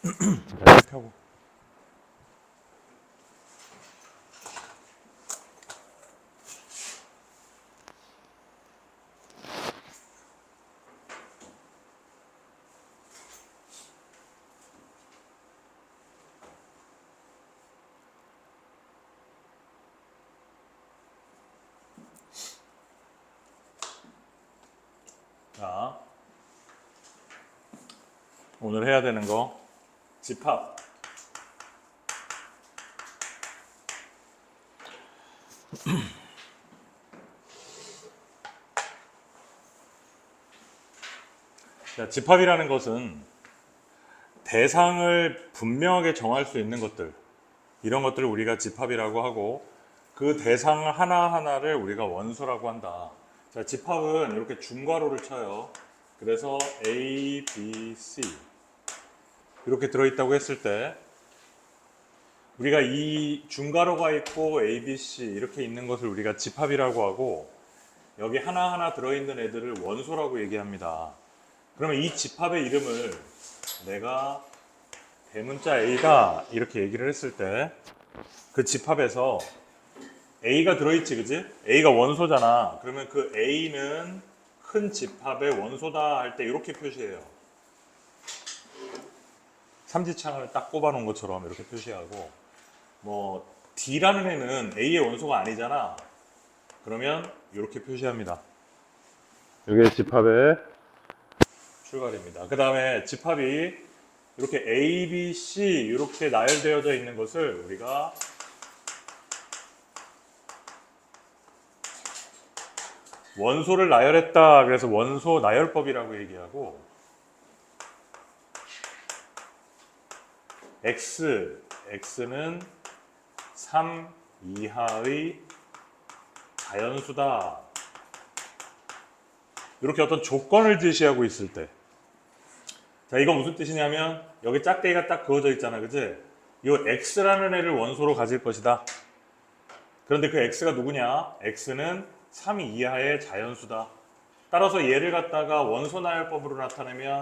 자, 이렇게 펴고. 자, 오늘 해야 되는 거 집합. 자, 집합이라는 것은 대상을 분명하게 정할 수 있는 것들, 이런 것들을 우리가 집합이라고 하고, 그 대상 하나하나를 우리가 원소라고 한다. 자, 집합은 이렇게 중괄호를 쳐요. 그래서 A, B, C 이렇게 들어있다고 했을 때 우리가 이 중괄호가 있고 A, B, C 이렇게 있는 것을 우리가 집합이라고 하고, 여기 하나하나 들어있는 애들을 원소라고 얘기합니다. 그러면 이 집합의 이름을 내가 대문자 A다 이렇게 얘기를 했을 때 그 집합에서 A가 들어있지, 그지? A가 원소잖아. 그러면 그 A는 큰 집합의 원소다 할 때 이렇게 표시해요. 삼지창을 딱 꼽아 놓은 것처럼 이렇게 표시하고, 뭐 D라는 애는 A의 원소가 아니잖아. 그러면 이렇게 표시합니다. 이게 집합의 출발입니다. 그 다음에 집합이 이렇게 A, B, C 이렇게 나열되어져 있는 것을 우리가 원소를 나열했다. 그래서 원소 나열법이라고 얘기하고, X는 3 이하의 자연수다. 이렇게 어떤 조건을 제시하고 있을 때, 자, 이거 무슨 뜻이냐면 여기 짝대기가 딱 그어져 있잖아, 그지? 이 X라는 애를 원소로 가질 것이다. 그런데 그 X가 누구냐? X는 3 이하의 자연수다. 따라서 얘를 갖다가 원소 나열법으로 나타내면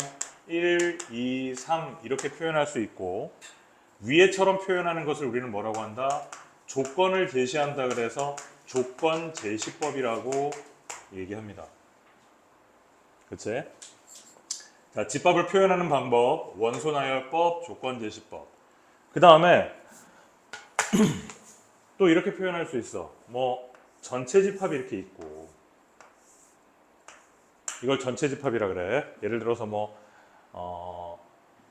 1, 2, 3 이렇게 표현할 수 있고, 위에처럼 표현하는 것을 우리는 뭐라고 한다? 조건을 제시한다. 그래서 조건 제시법이라고 얘기합니다. 그치? 자, 집합을 표현하는 방법, 원소 나열법, 조건 제시법. 그 다음에 또 이렇게 표현할 수 있어. 뭐 전체 집합이 이렇게 있고, 이걸 전체 집합이라 그래. 예를 들어서 뭐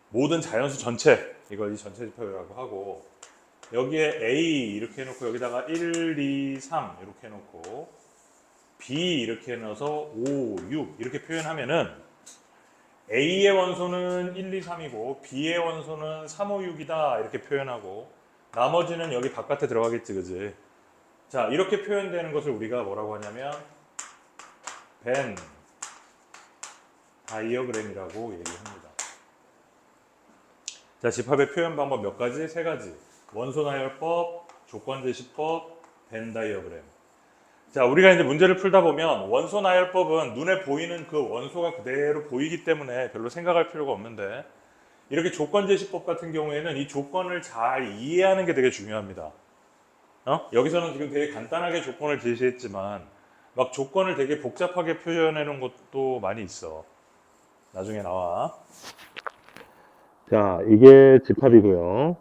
모든 자연수 전체, 이걸 이 전체 집합이라고 하고, 여기에 A 이렇게 해놓고 여기다가 1, 2, 3 이렇게 해놓고 B 이렇게 해놔서 5, 6 이렇게 표현하면은 A의 원소는 1, 2, 3이고 B의 원소는 3, 5, 6이다 이렇게 표현하고, 나머지는 여기 바깥에 들어가겠지, 그지? 자, 이렇게 표현되는 것을 우리가 뭐라고 하냐면 벤 다이어그램이라고 얘기합니다. 자, 집합의 표현 방법 몇 가지? 세 가지. 원소 나열법, 조건 제시법, 벤 다이어그램. 자, 우리가 이제 문제를 풀다 보면 원소 나열법은 눈에 보이는 그 원소가 그대로 보이기 때문에 별로 생각할 필요가 없는데, 이렇게 조건 제시법 같은 경우에는 이 조건을 잘 이해하는 게 되게 중요합니다. 여기서는 지금 되게 간단하게 조건을 제시했지만 막 조건을 되게 복잡하게 표현해 놓은 것도 많이 있어. 나중에 나와. 자, 이게 집합이고요.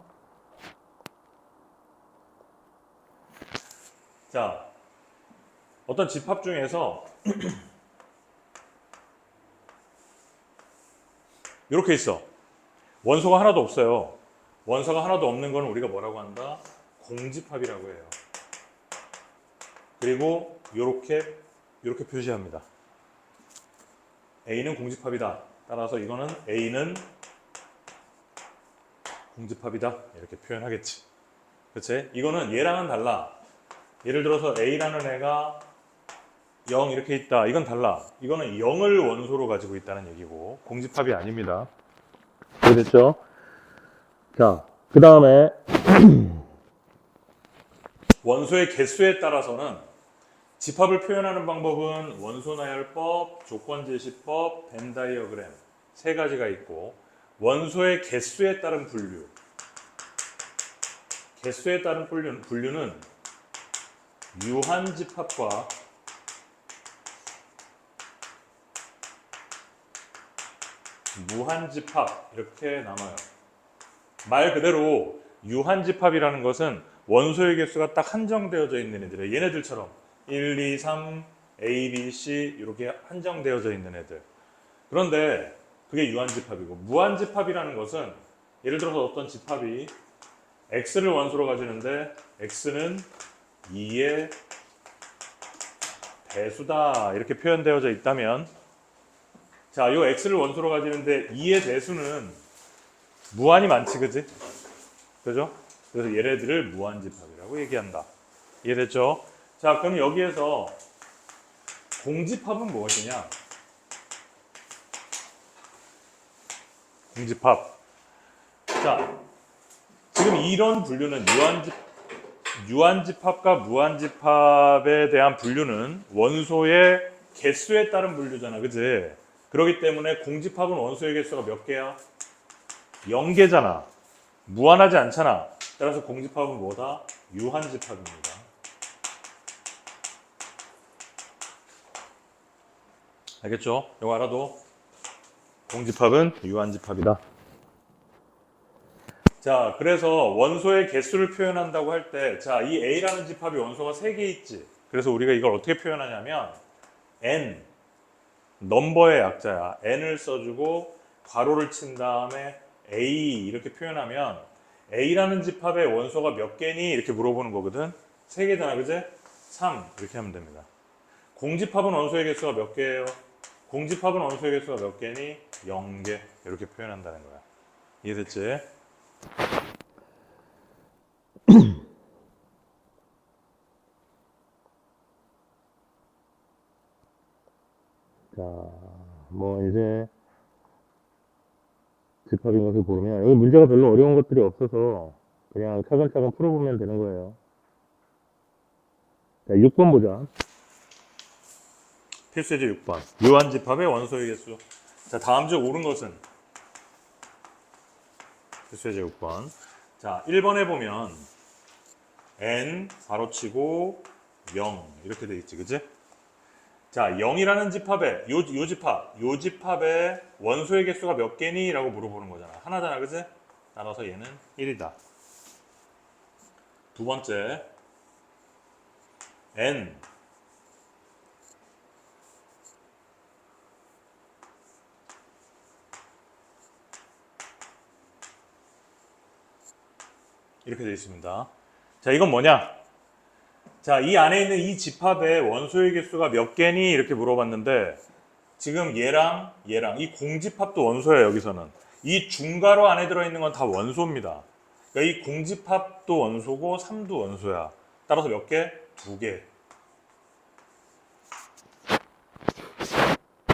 자, 어떤 집합 중에서 이렇게 있어. 원소가 하나도 없어요. 원소가 하나도 없는 건 우리가 뭐라고 한다? 공집합이라고 해요. 그리고 이렇게 표시합니다. A는 공집합이다. 따라서 이거는 A는 공집합이다. 이렇게 표현하겠지. 그치? 이거는 얘랑은 달라. 예를 들어서 A라는 애가 0 이렇게 있다. 이건 달라. 이거는 0을 원소로 가지고 있다는 얘기고 공집합이 아닙니다. 그렇죠? 자, 그 다음에 원소의 개수에 따라서는 집합을 표현하는 방법은 원소 나열법, 조건 제시법, 벤 다이어그램 세 가지가 있고, 원소의 개수에 따른 분류. 개수에 따른 분류는 유한집합과 무한집합 이렇게 나눠요. 말 그대로 유한집합이라는 것은 원소의 개수가 딱 한정되어져 있는 애들이에요. 얘네들처럼 1, 2, 3, A, B, C 이렇게 한정되어져 있는 애들. 그런데 그게 유한집합이고, 무한집합이라는 것은 예를 들어서 어떤 집합이 X를 원소로 가지는데 X는 2의 배수다 이렇게 표현되어져 있다면, 자, 이 X를 원소로 가지는데 2의 배수는 무한히 많지, 그지? 그죠? 그래서 얘네들을 무한집합이라고 얘기한다. 이해됐죠? 자, 그럼 여기에서 공집합은 무엇이냐? 공집합. 자, 지금 이런 분류는 유한집합과 무한집합에 대한 분류는 원소의 개수에 따른 분류잖아, 그지? 그렇기 때문에 공집합은 원소의 개수가 몇 개야? 0개잖아. 무한하지 않잖아. 따라서 공집합은 뭐다? 유한집합입니다. 알겠죠? 이거 알아도 공집합은 유한집합이다. 자, 그래서 원소의 개수를 표현한다고 할 때, 자, 이 A라는 집합이 원소가 3개 있지. 그래서 우리가 이걸 어떻게 표현하냐면 N, 넘버의 약자야. N을 써주고 괄호를 친 다음에 A 이렇게 표현하면 A라는 집합의 원소가 몇 개니? 이렇게 물어보는 거거든. 3개잖아, 그제? 3 이렇게 하면 됩니다. 공집합은 원소의 개수가 몇 개예요? 공집합은 원소의 개수가 몇 개니? 0개 이렇게 표현한다는 거야. 이해됐지? 자, 뭐 이제 집합인 것을 보면 여기 문제가 별로 어려운 것들이 없어서 그냥 차근차근 풀어보면 되는 거예요. 자, 6번 보자. 필수예제 6번. 유한집합의 원소의 개수. 자, 다음 중 옳은 것은? 필수예제 6번. 자, 1번에 보면 N 괄호치고 0 이렇게 돼 있지, 그지? 자, 0이라는 집합에 요 집합의 원소의 개수가 몇 개니? 라고 물어보는 거잖아. 하나잖아, 그지? 따라서 얘는 1이다. 두 번째, N 이렇게 되어 있습니다. 자, 이건 뭐냐? 자, 이 안에 있는 이 집합의 원소의 개수가 몇 개니? 이렇게 물어봤는데, 지금 얘랑 이 공집합도 원소야, 여기서는. 이 중괄호 안에 들어있는 건 다 원소입니다. 그러니까 이 공집합도 원소고 3도 원소야. 따라서 몇 개? 2개.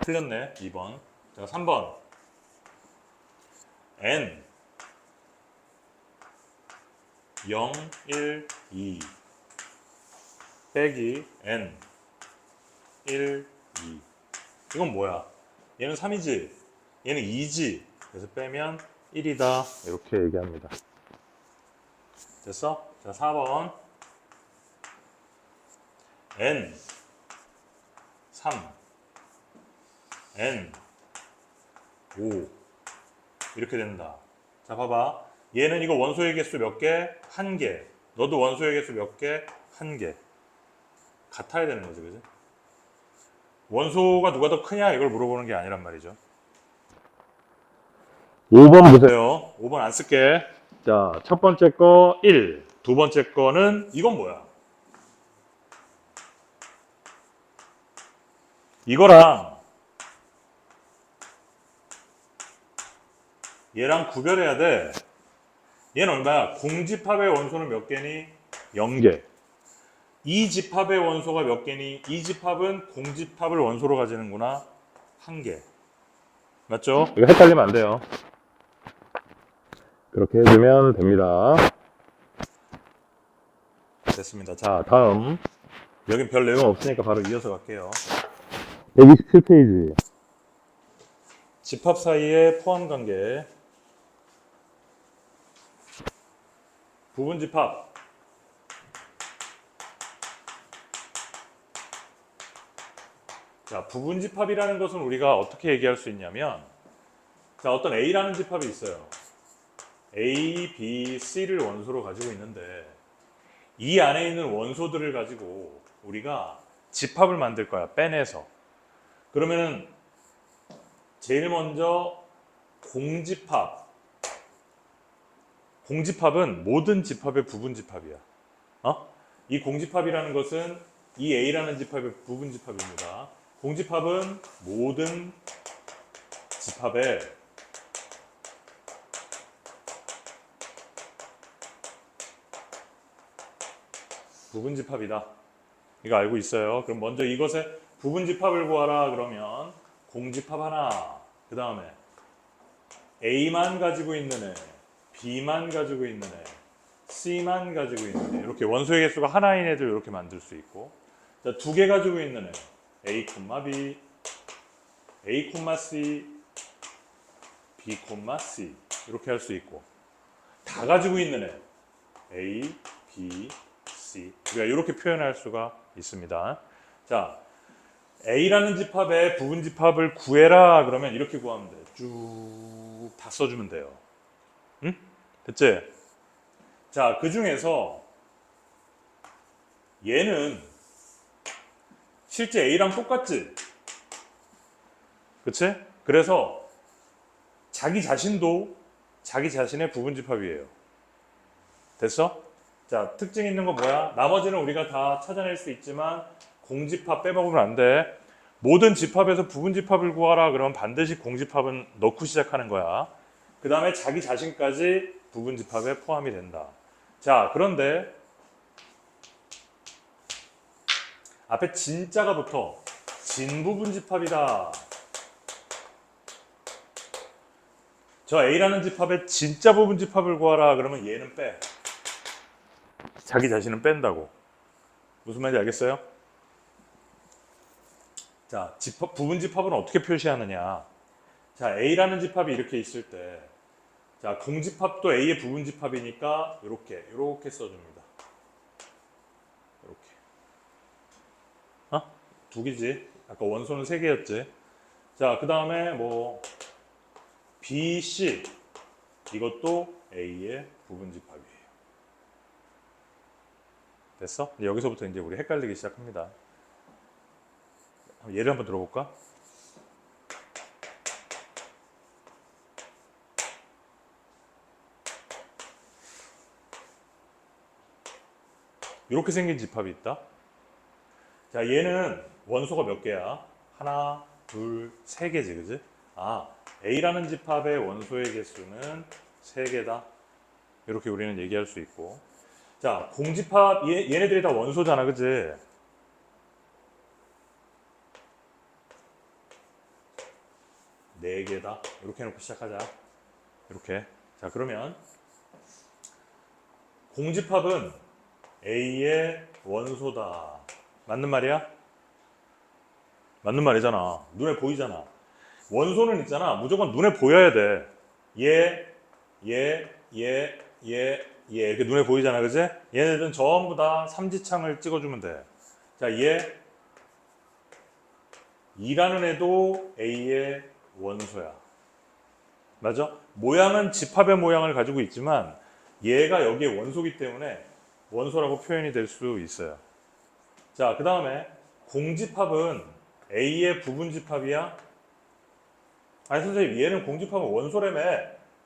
틀렸네, 2번. 자, 3번. N 0, 1, 2 빼기 N 1, 2 이건 뭐야? 얘는 3이지? 얘는 2지? 그래서 빼면 1이다 이렇게 얘기합니다. 됐어? 자, 4번 N 3 N 5 이렇게 된다. 자, 봐봐. 얘는 이거 원소의 개수 몇 개? 1개. 너도 원소의 개수 몇 개? 1개. 같아야 되는 거지, 그지? 원소가 누가 더 크냐? 이걸 물어보는 게 아니란 말이죠. 5번 보세요. 보세요. 5번 안 쓸게. 자, 첫 번째 거 1. 두 번째 거는 이건 뭐야? 이거랑 얘랑 구별해야 돼. 얘는 얼마야? 공집합의 원소는 몇 개니? 0개. 이 집합의 원소가 몇 개니? 이 집합은 공집합을 원소로 가지는구나. 1개. 맞죠? 이거 헷갈리면 안 돼요. 그렇게 해주면 됩니다. 됐습니다. 자, 다음 여긴 별 내용 없으니까 바로 이어서 갈게요. 127페이지. 집합 사이의 포함 관계. 부분집합. 자, 부분집합이라는 것은 우리가 어떻게 얘기할 수 있냐면, 자, 어떤 A라는 집합이 있어요. A, B, C를 원소로 가지고 있는데 이 안에 있는 원소들을 가지고 우리가 집합을 만들 거야. 빼내서. 그러면은 제일 먼저 공집합. 공집합은 모든 집합의 부분집합이야. 이 공집합이라는 것은 이 A라는 집합의 부분집합입니다. 공집합은 모든 집합의 부분집합이다. 이거 알고 있어요. 그럼 먼저 이것의 부분집합을 구하라 그러면 공집합 하나, 그 다음에 A만 가지고 있는 애, B만 가지고 있는 애, C만 가지고 있는 애, 이렇게 원소의 개수가 하나인 애들 이렇게 만들 수 있고, 자, 두 개 가지고 있는 애, A, B, A, C, B, C 이렇게 할 수 있고, 다 가지고 있는 애, A, B, C 우리가 이렇게 표현할 수가 있습니다. 자, A라는 집합의 부분집합을 구해라 그러면 이렇게 구하면 돼. 쭉 다 써주면 돼요. 응? 됐지? 자, 그 중에서 얘는 실제 A랑 똑같지? 그치? 그래서 자기 자신도 자기 자신의 부분집합이에요. 됐어? 자, 특징 있는 거 뭐야? 나머지는 우리가 다 찾아낼 수 있지만 공집합 빼먹으면 안 돼. 모든 집합에서 부분집합을 구하라 그러면 반드시 공집합은 넣고 시작하는 거야. 그 다음에 자기 자신까지 부분집합에 포함이 된다. 자, 그런데 앞에 진짜가 붙어. 진부분집합이다. 저 A라는 집합의 진짜 부분집합을 구하라 그러면 얘는 빼. 자기 자신은 뺀다고. 무슨 말인지 알겠어요? 자, 부분집합은 어떻게 표시하느냐. 자, A라는 집합이 이렇게 있을 때, 자, 공집합도 A의 부분집합이니까 이렇게 써줍니다. 이렇게. 두 개지. 아까 원소는 세 개였지. 자, 그 다음에 뭐 B, C 이것도 A의 부분집합이에요. 됐어? 여기서부터 이제 우리 헷갈리기 시작합니다. 예를 한번 들어볼까? 이렇게 생긴 집합이 있다. 자, 얘는 원소가 몇 개야? 하나, 둘, 세 개지, 그지? 아, A라는 집합의 원소의 개수는 세 개다. 이렇게 우리는 얘기할 수 있고. 자, 공집합, 얘네들이 다 원소잖아, 그지? 네 개다. 이렇게 해놓고 시작하자. 이렇게. 자, 그러면 공집합은 A의 원소다. 맞는 말이야? 맞는 말이잖아. 눈에 보이잖아. 원소는 있잖아. 무조건 눈에 보여야 돼. 얘, 이렇게 눈에 보이잖아. 그지? 얘네들은 전부 다 삼지창을 찍어주면 돼. 자, 얘 2라는 애도 A의 원소야. 맞아? 모양은 집합의 모양을 가지고 있지만 얘가 여기에 원소기 때문에 원소라고 표현이 될 수 있어요. 자, 그 다음에 공집합은 A의 부분집합이야? 아니 선생님, 얘는 공집합은 원소라며.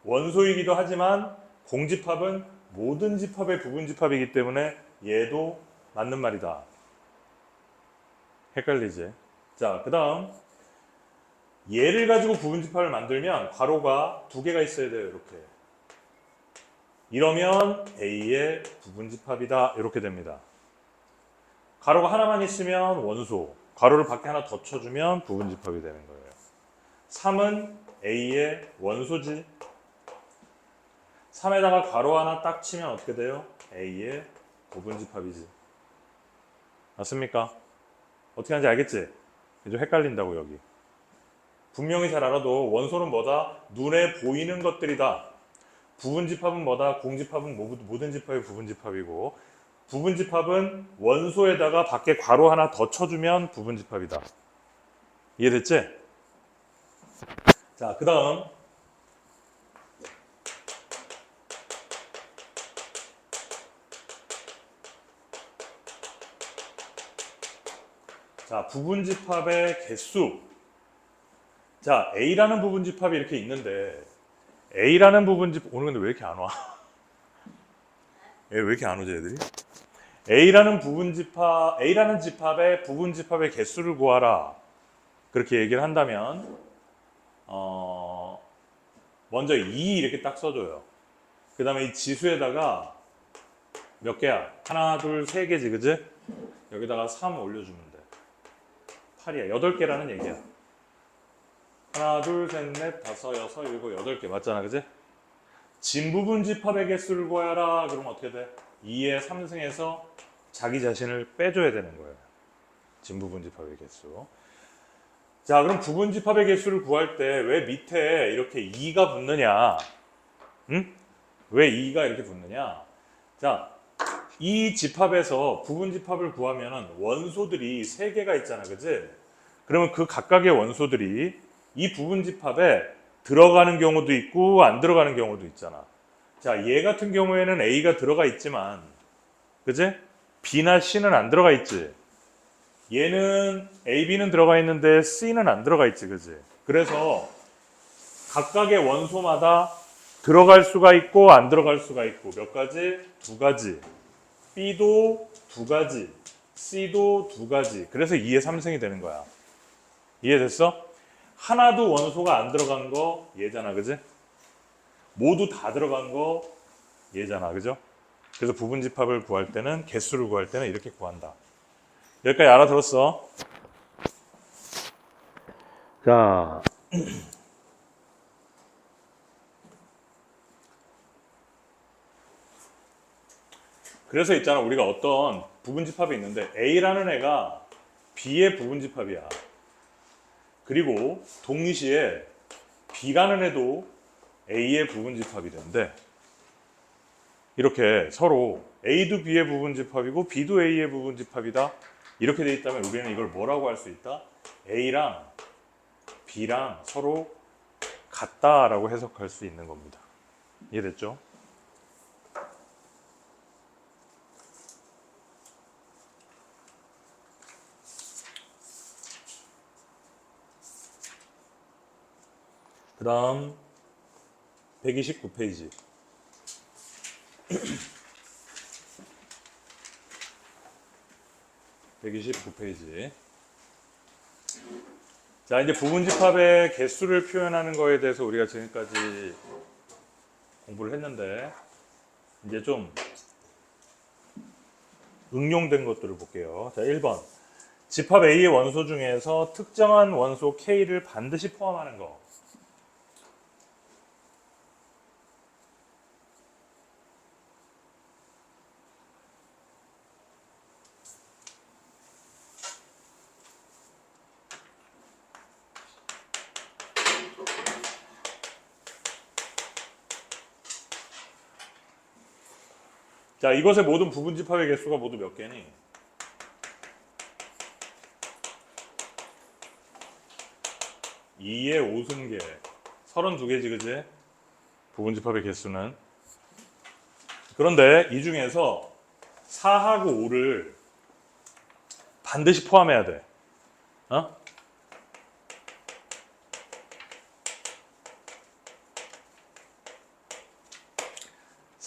원소이기도 하지만 공집합은 모든 집합의 부분집합이기 때문에 얘도 맞는 말이다. 헷갈리지? 자, 그 다음 얘를 가지고 부분집합을 만들면 괄호가 두 개가 있어야 돼요. 이렇게. 이러면 A의 부분집합이다. 이렇게 됩니다. 괄호가 하나만 있으면 원소, 괄호를 밖에 하나 더 쳐주면 부분집합이 되는 거예요. 3은 A의 원소지. 3에다가 괄호 하나 딱 치면 어떻게 돼요? A의 부분집합이지. 맞습니까? 어떻게 하는지 알겠지? 좀 헷갈린다고 여기. 분명히 잘 알아도 원소는 뭐다? 눈에 보이는 것들이다. 부분집합은 뭐다? 공집합은 모든 집합이 부분집합이고, 부분집합은 원소에다가 밖에 괄호 하나 더 쳐주면 부분집합이다. 이해됐지? 자, 그 다음 자, 부분집합의 개수. 자, A라는 부분집합이 이렇게 있는데 A라는 부분집합 오늘 근데 왜 이렇게 안 와? 왜 이렇게 안 오지 애들이? A라는 집합의 부분집합의 개수를 구하라. 그렇게 얘기를 한다면 먼저 2 이렇게 딱 써줘요. 그 다음에 이 지수에다가 몇 개야? 하나, 둘, 세 개지, 그지? 여기다가 3 올려주면 돼. 8이야. 8개라는 얘기야. 하나, 둘, 셋, 넷, 다섯, 여섯, 일곱, 8개. 맞잖아, 그지? 진부분 집합의 개수를 구하라. 그러면 어떻게 돼? 2의 3승에서 자기 자신을 빼줘야 되는 거예요. 진부분 집합의 개수. 자, 그럼 부분 집합의 개수를 구할 때 왜 밑에 이렇게 2가 붙느냐? 응? 왜 2가 이렇게 붙느냐? 자, 이 집합에서 부분 집합을 구하면 원소들이 3개가 있잖아, 그지? 그러면 그 각각의 원소들이 이 부분 집합에 들어가는 경우도 있고 안 들어가는 경우도 있잖아. 자, 얘 같은 경우에는 A가 들어가 있지만, 그지? B나 C는 안 들어가 있지. 얘는 A, B는 들어가 있는데 C는 안 들어가 있지, 그지? 그래서 각각의 원소마다 들어갈 수가 있고 안 들어갈 수가 있고 몇 가지? 2가지. B도 2가지, C도 2가지. 그래서 2의 3승이 되는 거야. 이해됐어? 하나도 원소가 안 들어간 거 얘잖아, 그지? 모두 다 들어간 거 얘잖아, 그죠? 그래서 부분집합을 구할 때는, 개수를 구할 때는 이렇게 구한다. 여기까지 알아들었어? 자, 그래서 있잖아, 우리가 어떤 부분집합이 있는데 A라는 애가 B의 부분집합이야. 그리고 동시에 B라는 애도 A의 부분집합이 된대. 이렇게 서로 A도 B의 부분집합이고 B도 A의 부분집합이다. 이렇게 돼 있다면 우리는 이걸 뭐라고 할 수 있다? A랑 B랑 서로 같다라고 해석할 수 있는 겁니다. 이해됐죠? 그 다음 129페이지. 자, 이제 부분집합의 개수를 표현하는 거에 대해서 우리가 지금까지 공부를 했는데 이제 좀 응용된 것들을 볼게요. 자, 1번. 집합 A의 원소 중에서 특정한 원소 K를 반드시 포함하는 거. 자, 이것의 모든 부분집합의 개수가 모두 몇 개니? 2의 5승계. 32개지, 그지? 부분집합의 개수는. 그런데 이 중에서 4하고 5를 반드시 포함해야 돼. 어?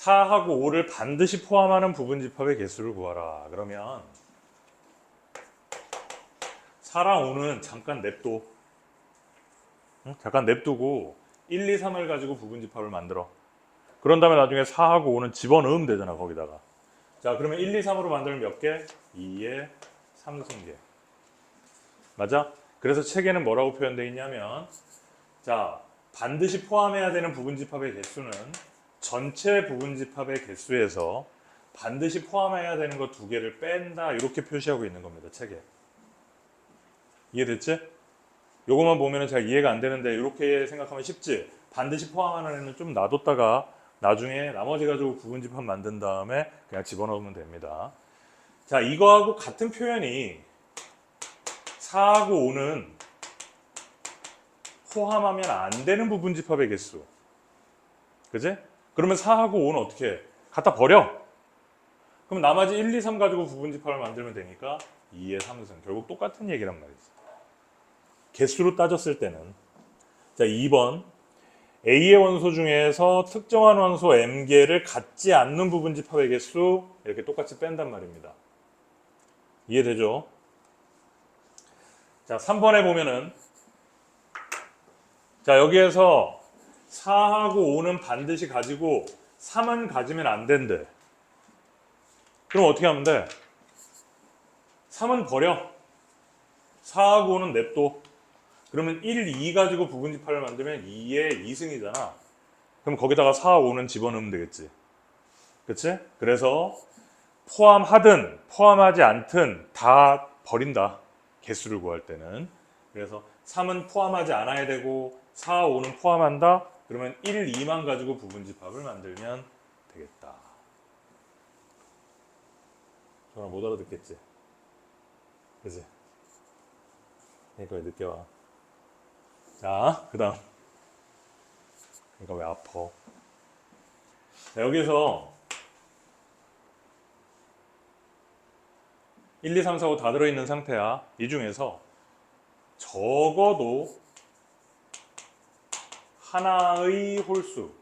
(4하고) (5를) 반드시 포함하는 부분집합의 개수를 구하라. 그러면 4랑 5는 잠깐 냅둬. 응? 잠깐 냅두고 1, 2, 3을 가지고 부분집합을 만들어. 그런 다음에 나중에 4하고 5는 집어넣으면 되잖아, 거기다가. 자, 그러면 1, 2, 3으로 만들면 몇 개? 2의 3승계. 맞아? 그래서 책에는 뭐라고 표현되어 있냐면, 자, 반드시 포함해야 되는 부분집합의 개수는 전체 부분집합의 개수에서 반드시 포함해야 되는 거 2개를 뺀다. 이렇게 표시하고 있는 겁니다, 책에. 이해됐지? 요것만 보면 잘 이해가 안 되는데 이렇게 생각하면 쉽지? 반드시 포함하는 애는 좀 놔뒀다가 나중에 나머지 가지고 부분집합 만든 다음에 그냥 집어넣으면 됩니다. 자, 이거하고 같은 표현이 4하고 5는 포함하면 안 되는 부분집합의 개수. 그지? 그러면 4하고 5는 어떻게 해? 갖다 버려. 그럼 나머지 1, 2, 3 가지고 부분집합을 만들면 되니까 2의 3승. 결국 똑같은 얘기란 말이지. 개수로 따졌을 때는. 자, 2번. A의 원소 중에서 특정한 원소 M개를 갖지 않는 부분집합의 개수 이렇게 똑같이 뺀단 말입니다. 이해되죠? 자, 3번에 보면은 자, 여기에서 4하고 5는 반드시 가지고 3은 가지면 안 된대. 그럼 어떻게 하면 돼? 3은 버려. 4하고 5는 냅둬. 그러면 1, 2 가지고 부분집합을 만들면 2의 2승이잖아. 그럼 거기다가 4, 5는 집어넣으면 되겠지. 그치? 그래서 포함하든 포함하지 않든 다 버린다. 개수를 구할 때는. 그래서 3은 포함하지 않아야 되고 4, 5는 포함한다. 그러면 1, 2만 가지고 부분집합을 만들면 되겠다. 정말 못 알아듣겠지? 그치? 그러니까 왜 늦게 와? 자, 그 다음. 그러니까 왜 아파? 자, 여기서 1, 2, 3, 4, 5 다 들어있는 상태야. 이 중에서 적어도 하나의 홀수,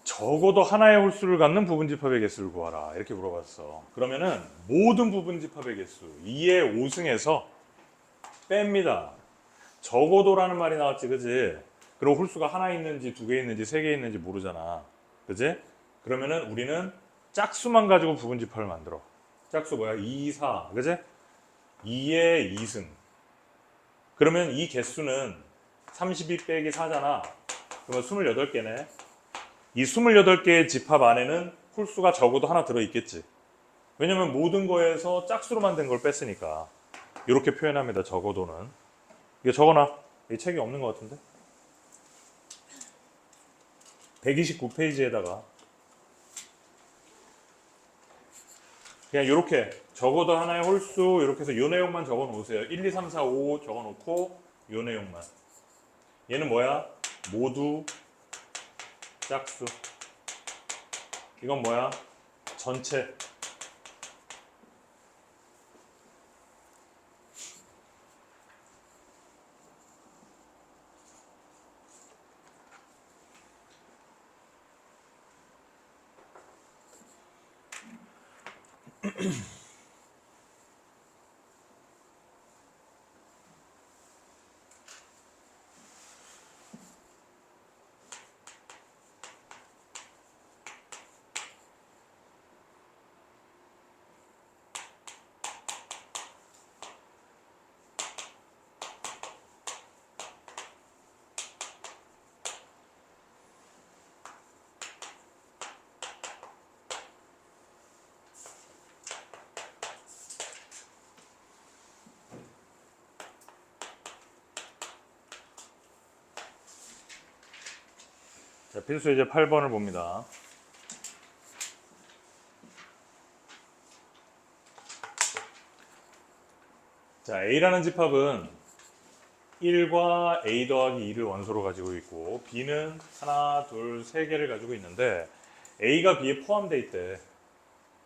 적어도 하나의 홀수를 갖는 부분집합의 개수를 구하라. 이렇게 물어봤어. 그러면은 모든 부분집합의 개수 2의 5승에서 뺍니다. 적어도라는 말이 나왔지, 그지? 그리고 홀수가 하나 있는지 두 개 있는지 세 개 있는지 모르잖아, 그지? 그러면은 우리는 짝수만 가지고 부분집합을 만들어. 짝수 뭐야? 2, 4, 그지? 2의 2승. 그러면 이 개수는 32 빼기 4잖아. 그러면 28개네. 이 28개의 집합 안에는 홀수가 적어도 하나 들어있겠지. 왜냐면 모든 거에서 짝수로 만든 걸 뺐으니까. 이렇게 표현합니다. 적어도는. 이거 적어놔. 이 책이 없는 것 같은데. 129페이지에다가 그냥 이렇게 적어도 하나의 홀수 이렇게 해서 이 내용만 적어 놓으세요. 1, 2, 3, 4, 5 적어 놓고 이 내용만. 얘는 뭐야? 모두 짝수. 이건 뭐야? 전체. 자, 필수 이제 8번을 봅니다. 자, A라는 집합은 1과 A 더하기 2를 원소로 가지고 있고 B는 하나, 둘, 세 개를 가지고 있는데 A가 B에 포함되어 있대.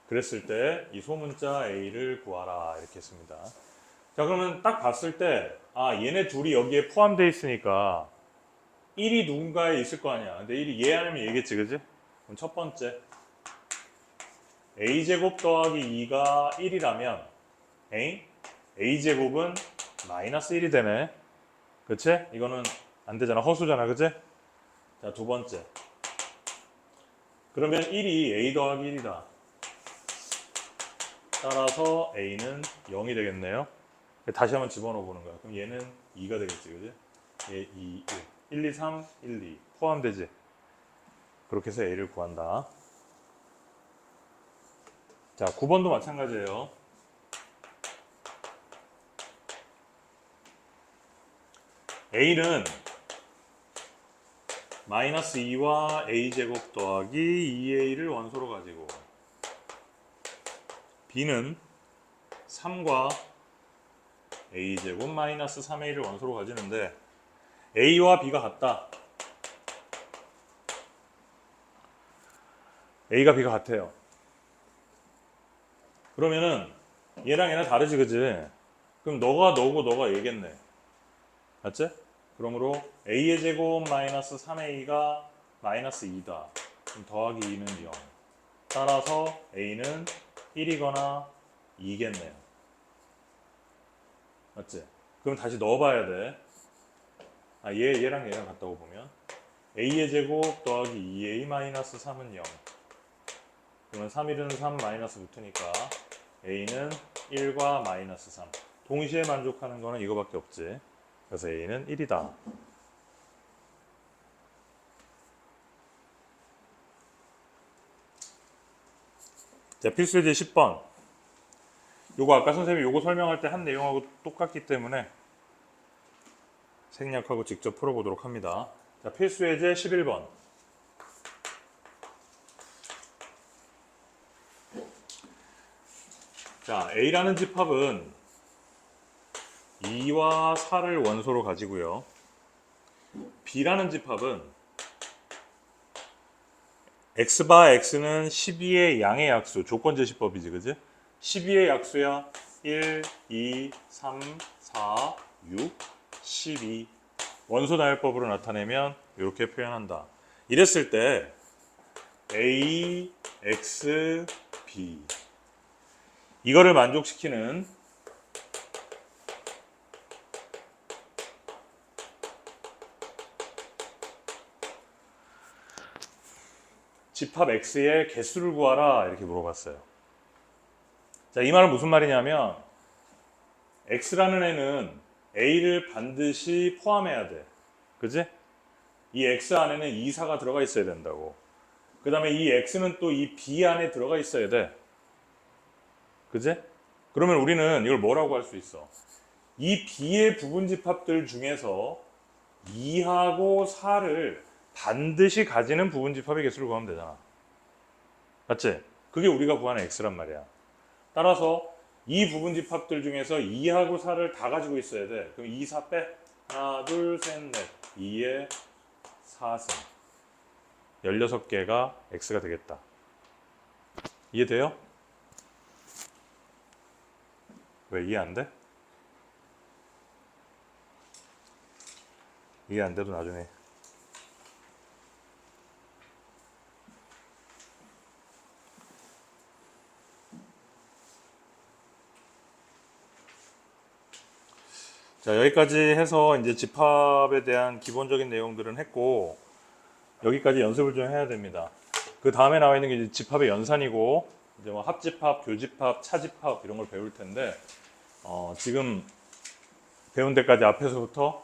그랬을 때 이 소문자 A를 구하라 이렇게 했습니다. 자, 그러면 딱 봤을 때 얘네 둘이 여기에 포함되어 있으니까 1이 누군가에 있을 거 아니야. 근데 1이 얘 아니면 얘겠지, 그지? 그럼 첫 번째 A제곱 더하기 2가 1이라면 A제곱은 마이너스 1이 되네. 그치? 이거는 안 되잖아. 허수잖아. 그치? 자, 두 번째. 그러면 1이 A 더하기 1이다. 따라서 A는 0이 되겠네요. 다시 한번 집어넣어 보는 거야. 그럼 얘는 2가 되겠지. 그치? 얘 2, 1. 1, 2, 3, 1, 2. 포함되지? 그렇게 해서 A를 구한다. 자, 9번도 마찬가지예요. A는 마이너스 2와 a제곱 더하기 2a를 원소로 가지고 b는 3과 a제곱 마이너스 3a를 원소로 가지는데 a와 b가 같다. a가 b가 같아요. 그러면은 얘랑 얘랑 다르지, 그지? 그럼 너가 너고 너가 얘겠네. 맞지? 그러므로 a의 제곱 마이너스 3a가 마이너스 2다. 그럼 더하기 2는 0. 따라서 a는 1이거나 2겠네요. 맞지? 그럼 다시 넣어봐야 돼. 얘랑 얘랑 같다고 보면 a의 제곱 더하기 2a 마이너스 3은 0. 그러면 3, 1은 3 마이너스 붙으니까 a는 1과 마이너스 3. 동시에 만족하는 거는 이거밖에 없지. 그래서 a는 1이다. 자, 필수예제 10번. 요거 아까 선생님이 요거 설명할 때 한 내용하고 똑같기 때문에 생략하고 직접 풀어보도록 합니다. 자, 필수예제 11번. 자, A라는 집합은 2와 4를 원소로 가지고요. B라는 집합은 X바 X는 12의 양의 약수, 조건제시법이지, 그지? 12의 약수야 1, 2, 3, 4, 6, 12. 원소 다혈법으로 나타내면 이렇게 표현한다. 이랬을 때 A, X, B 이거를 만족시키는 집합 X의 개수를 구하라 이렇게 물어봤어요. 자, 이 말은 무슨 말이냐면 X라는 애는 A를 반드시 포함해야 돼. 그지? 이 X 안에는 2, 4가 들어가 있어야 된다고. 그 다음에 이 X는 또 이 B 안에 들어가 있어야 돼. 그지? 그러면 우리는 이걸 뭐라고 할 수 있어? 이 B의 부분집합들 중에서 2하고 4를 반드시 가지는 부분집합의 개수를 구하면 되잖아. 맞지? 그게 우리가 구하는 X란 말이야. 따라서 이 부분집합들 중에서 2하고 4를 다 가지고 있어야 돼. 그럼 2, 4 빼. 하나, 둘, 셋, 넷. 2에 4승. 16개가 X가 되겠다. 이해돼요? 왜 이해 안 돼? 이해 안 돼도 나중에. 자, 여기까지 해서 이제 집합에 대한 기본적인 내용들은 했고, 여기까지 연습을 좀 해야 됩니다. 그 다음에 나와 있는 게 이제 집합의 연산이고, 이제 뭐 합집합, 교집합, 차집합 이런 걸 배울 텐데, 지금 배운 데까지 앞에서부터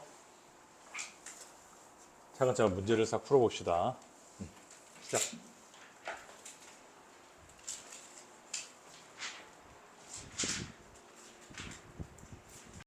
차근차근 문제를 싹 풀어봅시다. 시작.